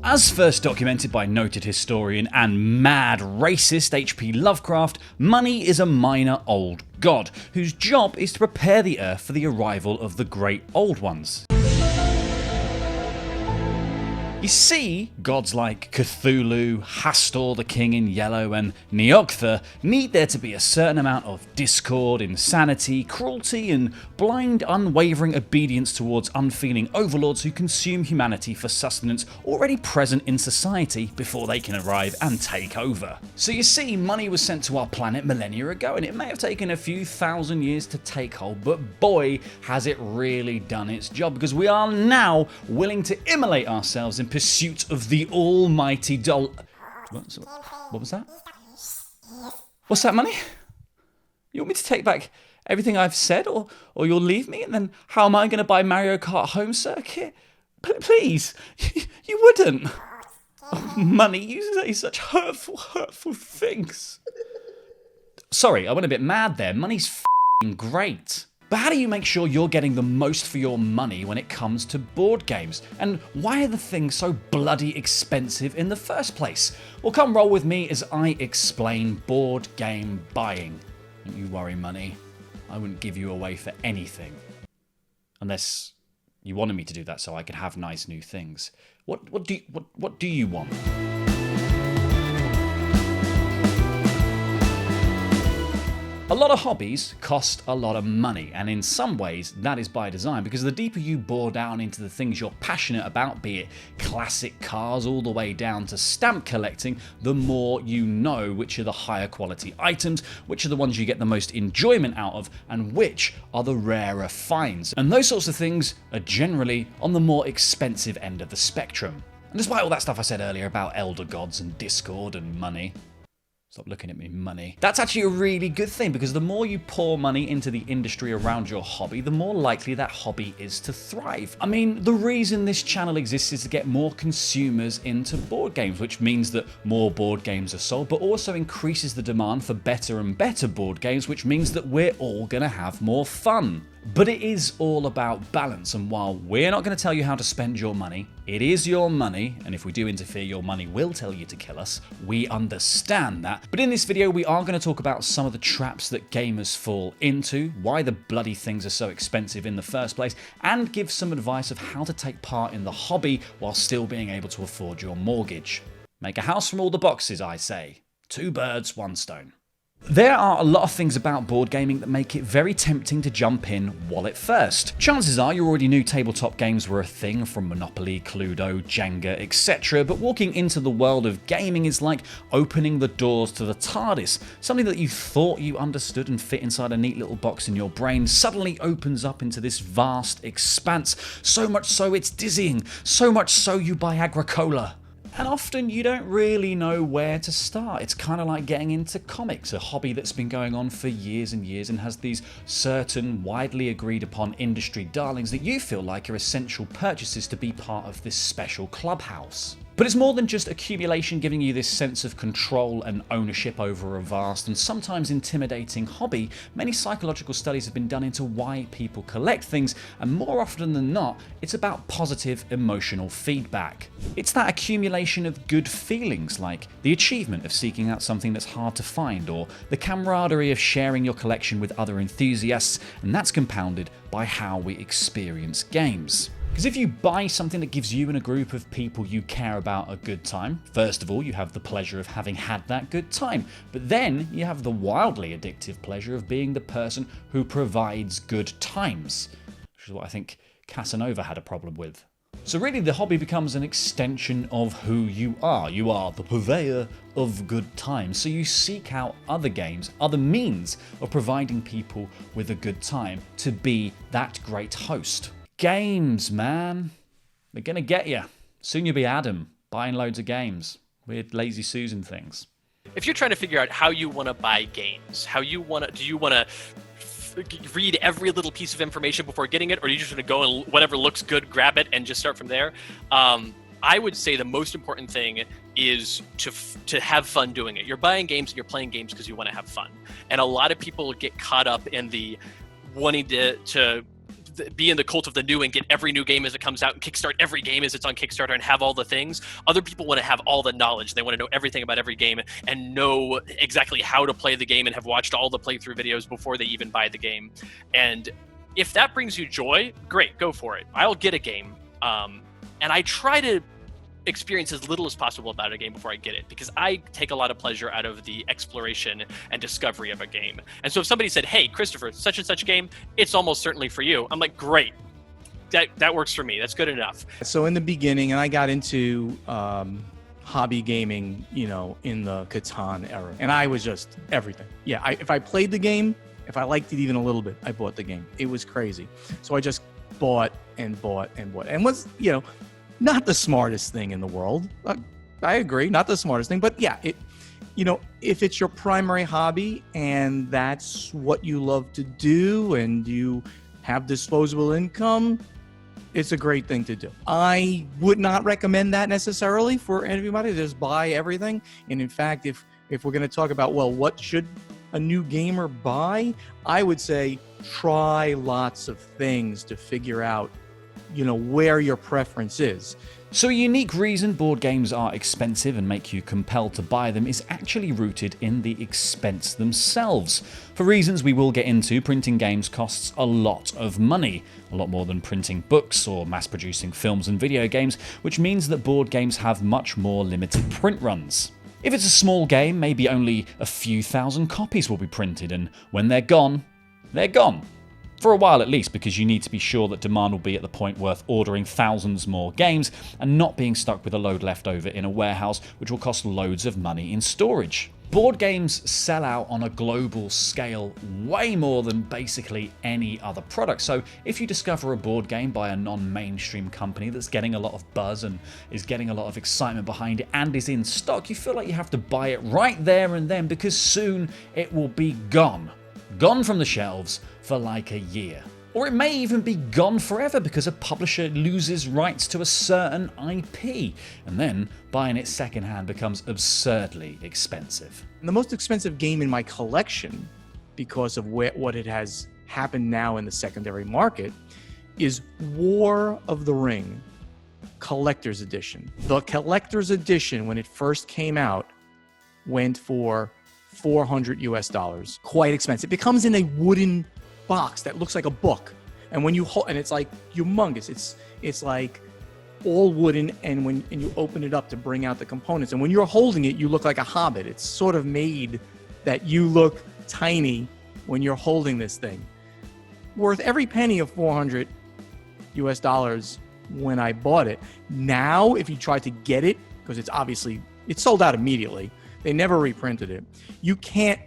As first documented by noted historian and mad racist H.P. Lovecraft, money is a minor old god, whose job is to prepare the earth for the arrival of the great old ones. You see, gods like Cthulhu, Hastur the King in Yellow, and Neoktha need there to be a certain amount of discord, insanity, cruelty, and blind, unwavering obedience towards unfeeling overlords who consume humanity for sustenance already present in society before they can arrive and take over. So you see, money was sent to our planet millennia ago, and it may have taken a few thousand years to take hold, but boy, has it really done its job, because we are now willing to immolate ourselves in pursuit of the almighty dollar. What was that? What's that, money? You want me to take back everything I've said, or you'll leave me, and then how am I going to buy Mario Kart Home Circuit? Please, you wouldn't. Oh, money, you say such hurtful things. Sorry, I went a bit mad there. Money's f***ing great. But how do you make sure you're getting the most for your money when it comes to board games? And why are the things so bloody expensive in the first place? Well, come roll with me as I explain board game buying. Don't you worry, money. I wouldn't give you away for anything. Unless you wanted me to do that so I could have nice new things. What do you want? A lot of hobbies cost a lot of money, and in some ways that is by design, because the deeper you bore down into the things you're passionate about, be it classic cars all the way down to stamp collecting, the more you know which are the higher quality items, which are the ones you get the most enjoyment out of, and which are the rarer finds. And those sorts of things are generally on the more expensive end of the spectrum. And despite all that stuff I said earlier about elder gods and discord and money, stop looking at me, money. That's actually a really good thing, because the more you pour money into the industry around your hobby, the more likely that hobby is to thrive. I mean, the reason this channel exists is to get more consumers into board games, which means that more board games are sold, but also increases the demand for better and better board games, which means that we're all gonna have more fun. But it is all about balance, and while we're not going to tell you how to spend your money, it is your money, and if we do interfere, your money will tell you to kill us. We understand that. But in this video, we are going to talk about some of the traps that gamers fall into, why the bloody things are so expensive in the first place, and give some advice of how to take part in the hobby while still being able to afford your mortgage. Make a house from all the boxes, I say. 2 birds, 1 stone. There are a lot of things about board gaming that make it very tempting to jump in wallet first. Chances are you already knew tabletop games were a thing, from Monopoly, Cluedo, Jenga, etc. But walking into the world of gaming is like opening the doors to the TARDIS. Something that you thought you understood and fit inside a neat little box in your brain suddenly opens up into this vast expanse. So much so it's dizzying. So much so you buy Agricola. And often you don't really know where to start. It's kind of like getting into comics, a hobby that's been going on for years and years and has these certain widely agreed upon industry darlings that you feel like are essential purchases to be part of this special clubhouse. But it's more than just accumulation giving you this sense of control and ownership over a vast and sometimes intimidating hobby. Many psychological studies have been done into why people collect things, and more often than not, it's about positive emotional feedback. It's that accumulation of good feelings, like the achievement of seeking out something that's hard to find, or the camaraderie of sharing your collection with other enthusiasts, and that's compounded by how we experience games. Because if you buy something that gives you and a group of people you care about a good time, first of all, you have the pleasure of having had that good time, but then you have the wildly addictive pleasure of being the person who provides good times, which is what I think Casanova had a problem with. So really the hobby becomes an extension of who you are. You are the purveyor of good times, so you seek out other games, other means of providing people with a good time to be that great host. Games, man. They're gonna get you. Soon you'll be Adam, buying loads of games. Weird Lazy Susan things. If you're trying to figure out how you want to buy games, do you want to read every little piece of information before getting it, or are you just going to go and whatever looks good, grab it and just start from there? I would say the most important thing is to have fun doing it. You're buying games and you're playing games because you want to have fun. And a lot of people get caught up in the wanting to be in the cult of the new and get every new game as it comes out and kickstart every game as it's on Kickstarter and have all the things. Other people want to have all the knowledge. They want to know everything about every game and know exactly how to play the game and have watched all the playthrough videos before they even buy the game. And if that brings you joy, great, go for it. I'll get a game. And I try to experience as little as possible about a game before I get it, because I take a lot of pleasure out of the exploration and discovery of a game. And so if somebody said, hey, Christopher, such and such game, it's almost certainly for you, I'm like, great, that works for me, that's good enough. So in the beginning, and I got into hobby gaming, in the Catan era, and I was just everything. Yeah, if I played the game, if I liked it even a little bit, I bought the game. It was crazy. So I just bought and bought and bought, and was, not the smartest thing in the world. I agree, not the smartest thing, but yeah, if it's your primary hobby and that's what you love to do and you have disposable income, it's a great thing to do. I would not recommend that necessarily for everybody to just buy everything. And in fact, if we're going to talk about, well, what should a new gamer buy, I would say try lots of things to figure out where your preference is. So a unique reason board games are expensive and make you compelled to buy them is actually rooted in the expense themselves. For reasons we will get into, printing games costs a lot of money, a lot more than printing books or mass producing films and video games, which means that board games have much more limited print runs. If it's a small game, maybe only a few thousand copies will be printed, and when they're gone, they're gone. For a while at least, because you need to be sure that demand will be at the point worth ordering thousands more games and not being stuck with a load left over in a warehouse, which will cost loads of money in storage. Board games sell out on a global scale way more than basically any other product. So if you discover a board game by a non-mainstream company that's getting a lot of buzz and is getting a lot of excitement behind it and is in stock, you feel like you have to buy it right there and then, because soon it will be gone. Gone from the shelves for like a year. Or it may even be gone forever because a publisher loses rights to a certain IP, and then buying it secondhand becomes absurdly expensive. And the most expensive game in my collection, because of what it has happened now in the secondary market, is War of the Ring Collector's Edition. The Collector's Edition, when it first came out, went for $400 US. Quite expensive. It comes in a wooden box that looks like a book, and when you hold, and it's like humongous. It's like all wooden, and you open it up to bring out the components, and when you're holding it, you look like a hobbit. It's sort of made that you look tiny when you're holding this thing. Worth every penny of $400 US when I bought it. Now, if you try to get it, because it's sold out immediately. They never reprinted it. You can't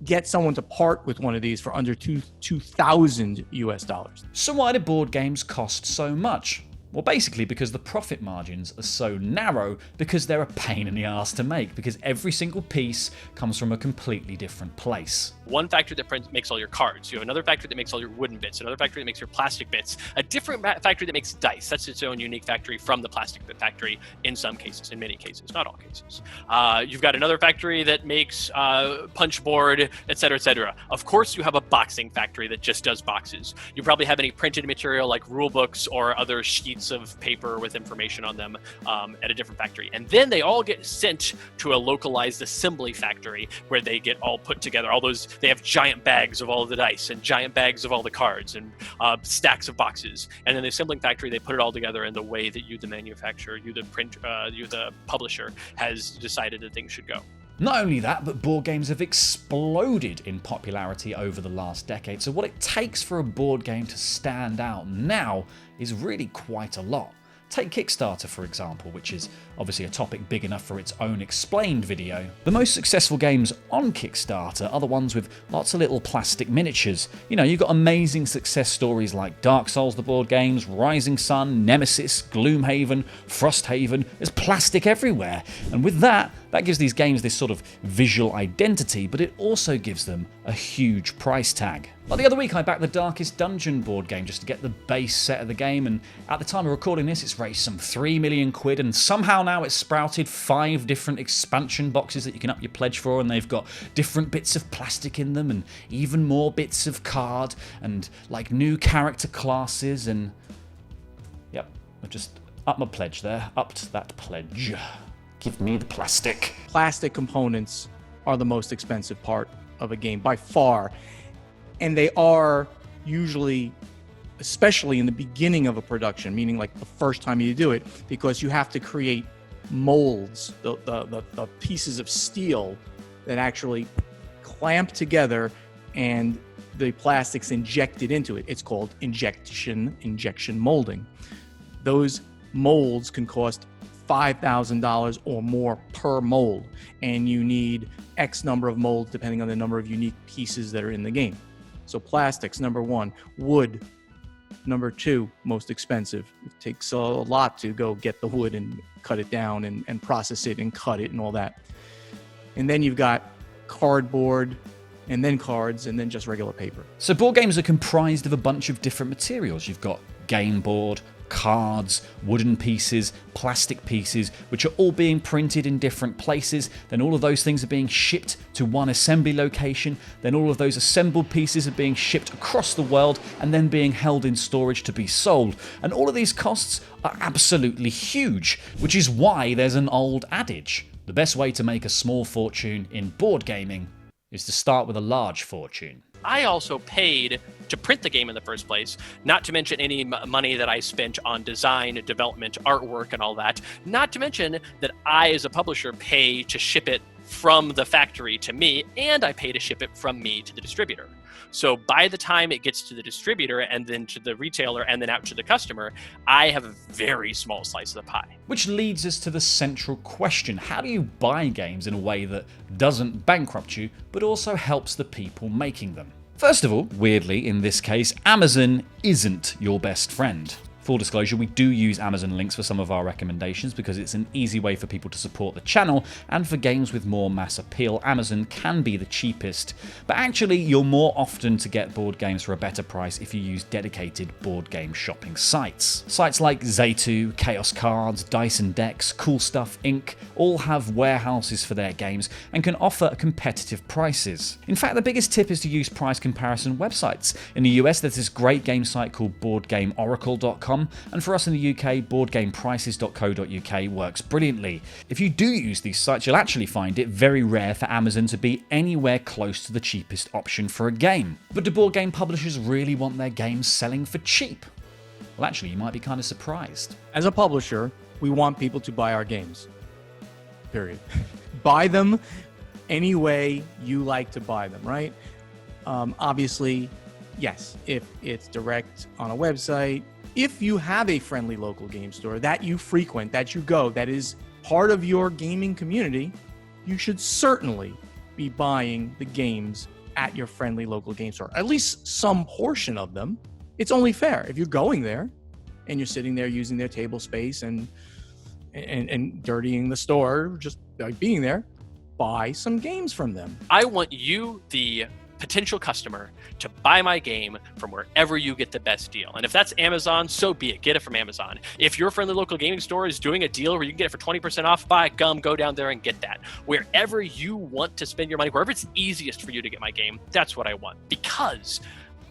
get someone to part with one of these for under $2,000 US. So why do board games cost so much? Well, basically because the profit margins are so narrow, because they're a pain in the ass to make, because every single piece comes from a completely different place. One factory that makes all your cards. You have another factory that makes all your wooden bits. Another factory that makes your plastic bits. A different factory that makes dice. That's its own unique factory from the plastic bit factory in some cases, in many cases, not all cases. You've got another factory that makes punch board, etc., etc. Of course, you have a boxing factory that just does boxes. You probably have any printed material like rule books or other sheets of paper with information on them at a different factory. And then they all get sent to a localized assembly factory where they get all put together. They have giant bags of all of the dice and giant bags of all the cards and stacks of boxes. And then the assembling factory, they put it all together in the way that you, the manufacturer, you, the publisher, has decided that things should go. Not only that, but board games have exploded in popularity over the last decade, so what it takes for a board game to stand out now is really quite a lot. Take Kickstarter, for example, which is obviously a topic big enough for its own explained video. The most successful games on Kickstarter are the ones with lots of little plastic miniatures. You've got amazing success stories like Dark Souls the board games, Rising Sun, Nemesis, Gloomhaven, Frosthaven. There's plastic everywhere, and with that, That gives these games this sort of visual identity, but it also gives them a huge price tag. Like the other week I backed the Darkest Dungeon board game just to get the base set of the game, and at the time of recording this it's raised some 3 million quid, and somehow now it's sprouted 5 different expansion boxes that you can up your pledge for, and they've got different bits of plastic in them and even more bits of card and like new character classes, and yep, I just upped my pledge there, upped that pledge. Give me the plastic. Plastic components are the most expensive part of a game by far. And they are usually, especially in the beginning of a production, meaning like the first time you do it, because you have to create molds, the pieces of steel that actually clamp together and the plastic's injected into it. It's called injection molding. Those molds can cost $5,000 or more per mold, and you need X number of molds depending on the number of unique pieces that are in the game. So plastics, number 1. Wood, number 2, most expensive. It takes a lot to go get the wood and cut it down and process it and cut it and all that. And then you've got cardboard, and then cards, and then just regular paper. So board games are comprised of a bunch of different materials. You've got game board, cards, wooden pieces, plastic pieces, which are all being printed in different places. Then all of those things are being shipped to one assembly location. Then all of those assembled pieces are being shipped across the world and then being held in storage to be sold. And all of these costs are absolutely huge, which is why there's an old adage: the best way to make a small fortune in board gaming is to start with a large fortune. I also paid to print the game in the first place, not to mention any money that I spent on design, development, artwork, and all that. Not to mention that I, as a publisher, pay to ship it from the factory to me, and I pay to ship it from me to the distributor. So by the time it gets to the distributor and then to the retailer and then out to the customer, I have a very small slice of the pie. Which leads us to the central question: how do you buy games in a way that doesn't bankrupt you, but also helps the people making them? First of all, weirdly in this case, Amazon isn't your best friend. Full disclosure, we do use Amazon links for some of our recommendations because it's an easy way for people to support the channel, and for games with more mass appeal, Amazon can be the cheapest. But actually, you're more often to get board games for a better price if you use dedicated board game shopping sites. Sites like Zaytu, Chaos Cards, Dice and Decks, Cool Stuff Inc. all have warehouses for their games and can offer competitive prices. In fact, the biggest tip is to use price comparison websites. In the US, there's this great game site called boardgameoracle.com. And for us in the UK, boardgameprices.co.uk works brilliantly. If you do use these sites, you'll actually find it very rare for Amazon to be anywhere close to the cheapest option for a game. But do board game publishers really want their games selling for cheap? Well, actually, you might be kind of surprised. As a publisher, we want people to buy our games. Period. Buy them any way you like to buy them, right? Obviously, yes, if it's direct on a website, if you have a friendly local game store that you frequent, that you go, that is part of your gaming community, you should certainly be buying the games at your friendly local game store, at least some portion of them. It's only fair. If you're going there and you're sitting there using their table space and dirtying the store, just like being there, buy some games from them. I want you, the potential customer, to buy my game from wherever you get the best deal. And if that's Amazon, so be it. Get it from Amazon. If your friendly local gaming store is doing a deal where you can get it for 20% off, by gum, go down there and get that. Wherever you want to spend your money, wherever it's easiest for you to get my game, that's what I want. Because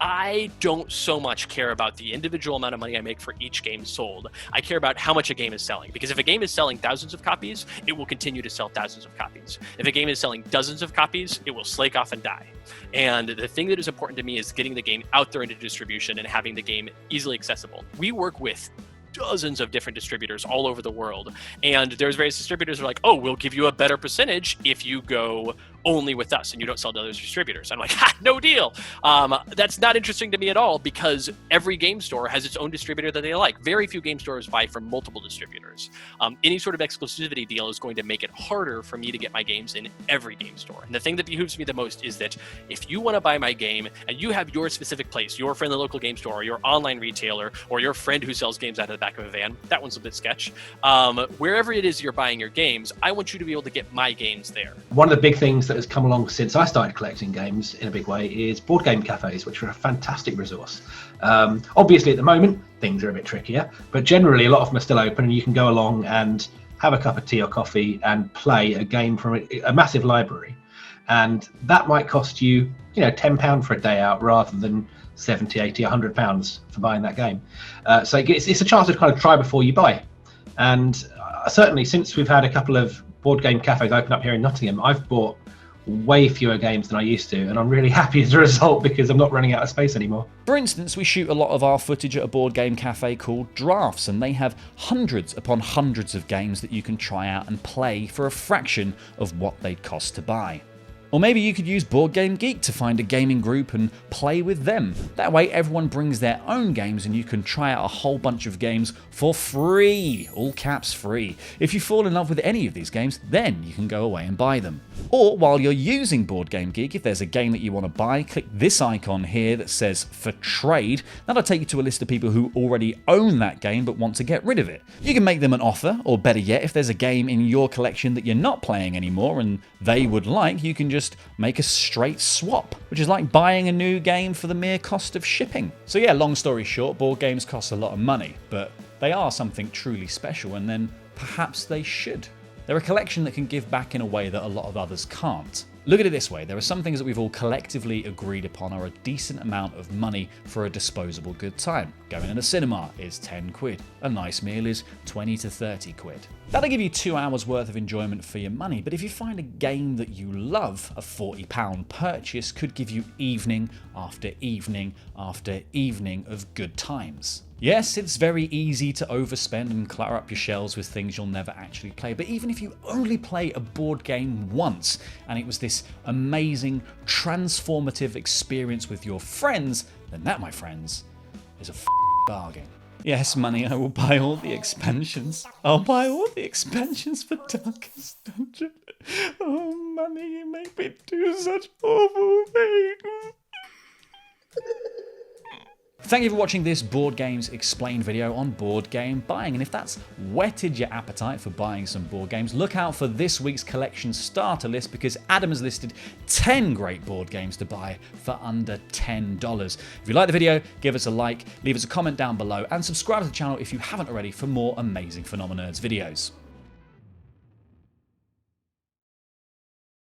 I don't so much care about the individual amount of money I make for each game sold. I care about how much a game is selling. Because if a game is selling thousands of copies, it will continue to sell thousands of copies. If a game is selling dozens of copies, it will slake off and die. And the thing that is important to me is getting the game out there into distribution and having the game easily accessible. We work with dozens of different distributors all over the world. And there's various distributors who are like, oh, we'll give you a better percentage if you go only with us and you don't sell to other distributors. I'm like, ha, no deal. That's not interesting to me at all because every game store has its own distributor that they like. Very few game stores buy from multiple distributors. Any sort of exclusivity deal is going to make it harder for me to get my games in every game store. And the thing that behooves me the most is that if you want to buy my game and you have your specific place, your friendly local game store, or your online retailer, or your friend who sells games out of the back of a van, that one's a bit sketch. Wherever it is you're buying your games, I want you to be able to get my games there. One of the big things that has come along since I started collecting games in a big way is board game cafes, which are a fantastic resource. Obviously, at the moment, things are a bit trickier, but generally a lot of them are still open and you can go along and have a cup of tea or coffee and play a game from a massive library. And that might cost you, £10 for a day out rather than 70, 80, £100 for buying that game. So it's a chance to kind of try before you buy. And certainly since we've had a couple of board game cafes open up here in Nottingham, I've bought way fewer games than I used to, and I'm really happy as a result because I'm not running out of space anymore. For instance, we shoot a lot of our footage at a board game cafe called Drafts, and they have hundreds upon hundreds of games that you can try out and play for a fraction of what they'd cost to buy. Or maybe you could use Board Game Geek to find a gaming group and play with them. That way everyone brings their own games and you can try out a whole bunch of games for free. All caps free. If you fall in love with any of these games, then you can go away and buy them. Or while you're using Board Game Geek, if there's a game that you want to buy, click this icon here that says for trade. That'll take you to a list of people who already own that game but want to get rid of it. You can make them an offer, or better yet, if there's a game in your collection that you're not playing anymore and they would like, you can just make a straight swap, which is like buying a new game for the mere cost of shipping. So yeah, long story short, board games cost a lot of money, but they are something truly special, and then perhaps they should. They're a collection that can give back in a way that a lot of others can't. Look at it this way, there are some things that we've all collectively agreed upon are a decent amount of money for a disposable good time. Going in a cinema is 10 quid. A nice meal is 20 to 30 quid. That'll give you 2 hours worth of enjoyment for your money, but if you find a game that you love, a £40 purchase could give you evening after evening after evening of good times. Yes, it's very easy to overspend and clutter up your shelves with things you'll never actually play, but even if you only play a board game once and it was this amazing, transformative experience with your friends, then that, my friends, is a bargain. Yes, money, I will buy all the expansions. I'll buy all the expansions for Darkest Dungeon. Oh, money, you make me do such awful things. Thank you for watching this Board Games Explained video on board game buying, and if that's whetted your appetite for buying some board games, look out for this week's collection starter list because Adam has listed 10 great board games to buy for under $10. If you like the video, give us a like, leave us a comment down below, and subscribe to the channel if you haven't already for more amazing Phenomenerds videos.